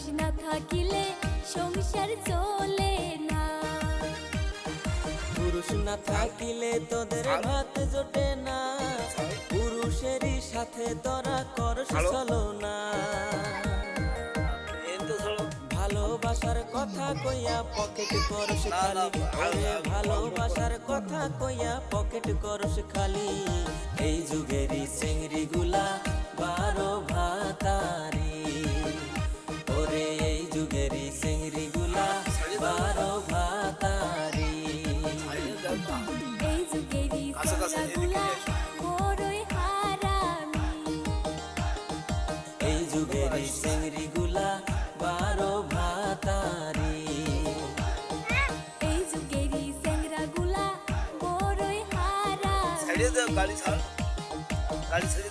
পুরুষ না থাকিলে সংসার চলে না। পুরুষ না থাকিলে তোদের ভাত জোটে না, পুরুষেরই সাথে তোরা করস চলো না। ভালোবাসার কথা কইয়া পকেট করস খালি, ওরে ভালোবাসার কথা কইয়া পকেট করস খালি। এই যুগেরই চেংড়ি গুলা 12 ভাতারি, ওরে এই যুগেরই চেংড়ি গুলা 12 ভাতারি। এই যুগেরই ছেলেগুলা বড়ই হারামি, এই যুগেরই চেংড়ি গুলা 12 ভাতারি। এই যুগেরই চ্যাংড়াগুলা বড়ই হারামি। গাড়ি ছাড়, গাড়ি ছেড়ে